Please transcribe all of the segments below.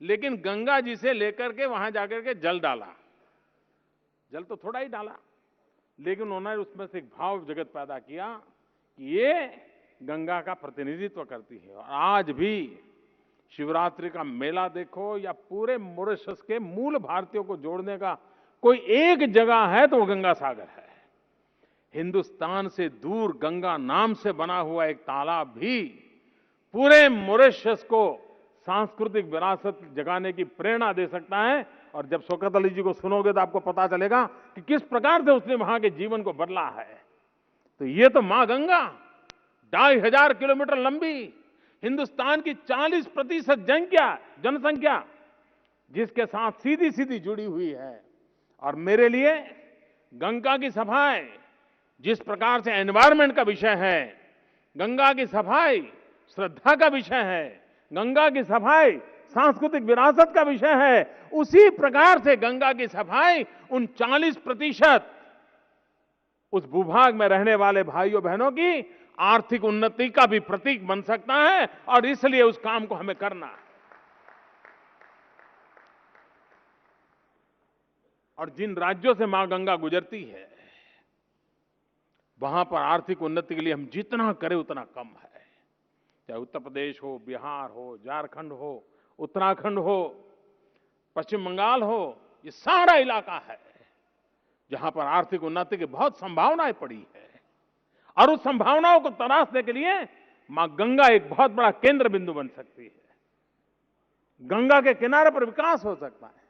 लेकिन गंगा जी से लेकर के वहां जाकर के जल डाला। जल तो थोड़ा ही डाला, लेकिन उन्होंने उसमें से एक भाव जगत पैदा किया कि ये गंगा का प्रतिनिधित्व करती है। और आज भी शिवरात्रि का मेला देखो या पूरे मॉरिशस के मूल भारतीयों को जोड़ने का कोई एक जगह है तो वो गंगा सागर है। हिंदुस्तान से दूर गंगा नाम से बना हुआ एक तालाब भी पूरे मॉरिशस को सांस्कृतिक विरासत जगाने की प्रेरणा दे सकता है। और जब शौकत अली जी को सुनोगे तो आपको पता चलेगा कि किस प्रकार से उसने वहां के जीवन को बदला है। तो ये तो मां गंगा 2500 किलोमीटर लंबी, हिंदुस्तान की 40% जनसंख्या जिसके साथ सीधी सीधी जुड़ी हुई है। और मेरे लिए गंगा की सफाई जिस प्रकार से एनवायरमेंट का विषय है, गंगा की सफाई श्रद्धा का विषय है, गंगा की सफाई सांस्कृतिक विरासत का विषय है, उसी प्रकार से गंगा की सफाई उन 40% उस भूभाग में रहने वाले भाइयों बहनों की आर्थिक उन्नति का भी प्रतीक बन सकता है। और इसलिए उस काम को हमें करना है। और जिन राज्यों से मां गंगा गुजरती है, वहां पर आर्थिक उन्नति के लिए हम जितना करें उतना कम है। चाहे उत्तर प्रदेश हो, बिहार हो, झारखंड हो, उत्तराखंड हो, पश्चिम बंगाल हो, ये सारा इलाका है जहां पर आर्थिक उन्नति की बहुत संभावनाएं पड़ी है। और उस संभावनाओं को तराशने के लिए मां गंगा एक बहुत बड़ा केंद्र बिंदु बन सकती है। गंगा के किनारे पर विकास हो सकता है।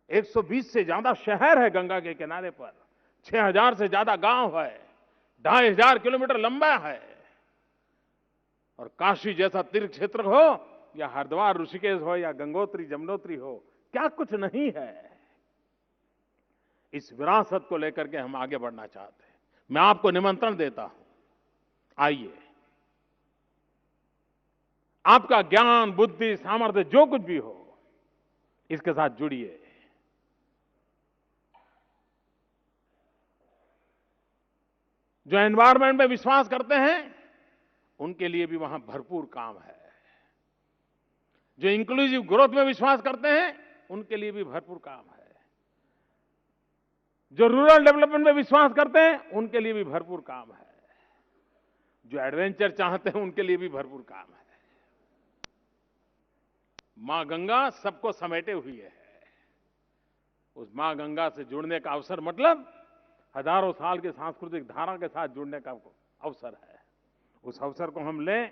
120 से ज्यादा शहर है गंगा के किनारे पर, 6000 से ज्यादा गांव है, 2500 किलोमीटर लंबा है। और काशी जैसा तीर्थ क्षेत्र हो या हरिद्वार ऋषिकेश हो या गंगोत्री जमुनोत्री हो, क्या कुछ नहीं है। इस विरासत को लेकर के हम आगे बढ़ना चाहते हैं। मैं आपको निमंत्रण देता हूं, आइए, आपका ज्ञान, बुद्धि, सामर्थ्य जो कुछ भी हो, इसके साथ जुड़िए। जो एनवायरमेंट में विश्वास करते हैं उनके लिए भी वहां भरपूर काम है। जो इंक्लूसिव ग्रोथ में विश्वास करते हैं उनके लिए भी भरपूर काम है। जो रूरल डेवलपमेंट में विश्वास करते हैं उनके लिए भी भरपूर काम है। जो एडवेंचर चाहते हैं उनके लिए भी भरपूर काम है। मां गंगा सबको समेटे हुई है। उस मां गंगा से जुड़ने का अवसर मतलब हजारों साल की सांस्कृतिक धारा के साथ जुड़ने का अवसर है। उस अवसर को हम लें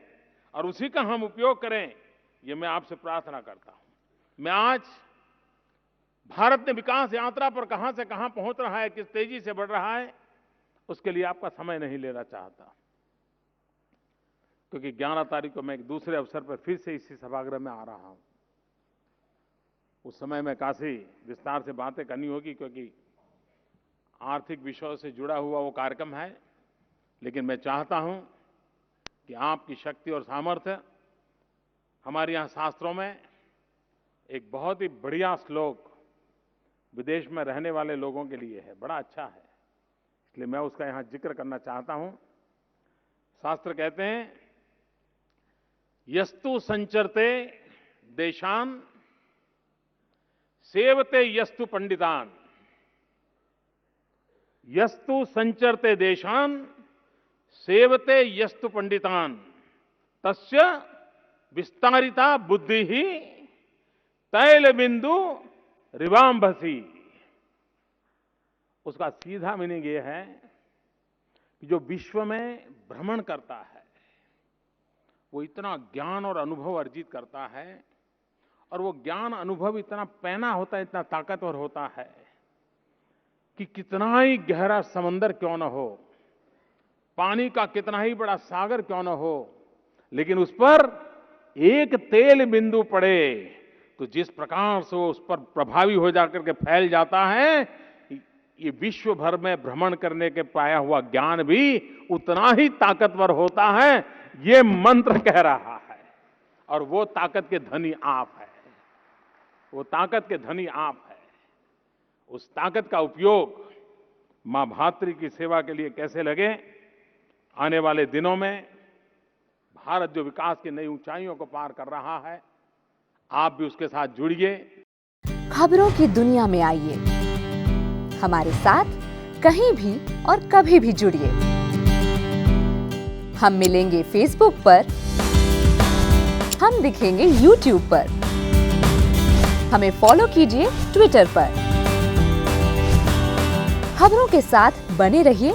और उसी का हम उपयोग करें, ये मैं आपसे प्रार्थना करता हूं। मैं आज भारत ने विकास यात्रा पर कहां से कहां पहुंच रहा है, किस तेजी से बढ़ रहा है, उसके लिए आपका समय नहीं लेना चाहता, क्योंकि 11 तारीख को मैं एक दूसरे अवसर पर फिर से इसी सभागृह में आ रहा हूं। उस समय में काफी विस्तार से बातें करनी होगी, क्योंकि आर्थिक विषयों से जुड़ा हुआ वो कार्यक्रम है। लेकिन मैं चाहता हूं कि आपकी शक्ति और सामर्थ्य, हमारे यहां शास्त्रों में एक बहुत ही बढ़िया श्लोक विदेश में रहने वाले लोगों के लिए है, बड़ा अच्छा है, इसलिए मैं उसका यहां जिक्र करना चाहता हूं। शास्त्र कहते हैं, यस्तु संचरते देशान सेवते यस्तु पंडितान। यस्तु संचरते देशान सेवते यस्तु पंडितान तस्य विस्तारिता बुद्धि ही तैल बिंदु रिवांभसी। उसका सीधा मीनिंग यह है कि जो विश्व में भ्रमण करता है वो इतना ज्ञान और अनुभव अर्जित करता है, और वो ज्ञान अनुभव इतना पैना होता है, इतना ताकतवर होता है कि कितना ही गहरा समंदर क्यों न हो, पानी का कितना ही बड़ा सागर क्यों न हो, लेकिन उस पर एक तेल बिंदु पड़े तो जिस प्रकार से वो उस पर प्रभावी हो जाकर के फैल जाता है, ये विश्व भर में भ्रमण करने के पाया हुआ ज्ञान भी उतना ही ताकतवर होता है। ये मंत्र कह रहा है, और वो ताकत के धनी आप है, वो ताकत के धनी आप है। उस ताकत का उपयोग मां भातृ की सेवा के लिए कैसे लगे, आने वाले दिनों में भारत जो विकास की नई ऊंचाइयों को पार कर रहा है, आप भी उसके साथ जुड़िए। खबरों की दुनिया में आइए, हमारे साथ कहीं भी और कभी भी जुड़िए। हम मिलेंगे फेसबुक पर, हम दिखेंगे यूट्यूब पर, हमें फॉलो कीजिए ट्विटर पर। खबरों के साथ बने रहिए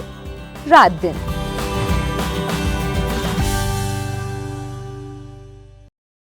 रात दिन।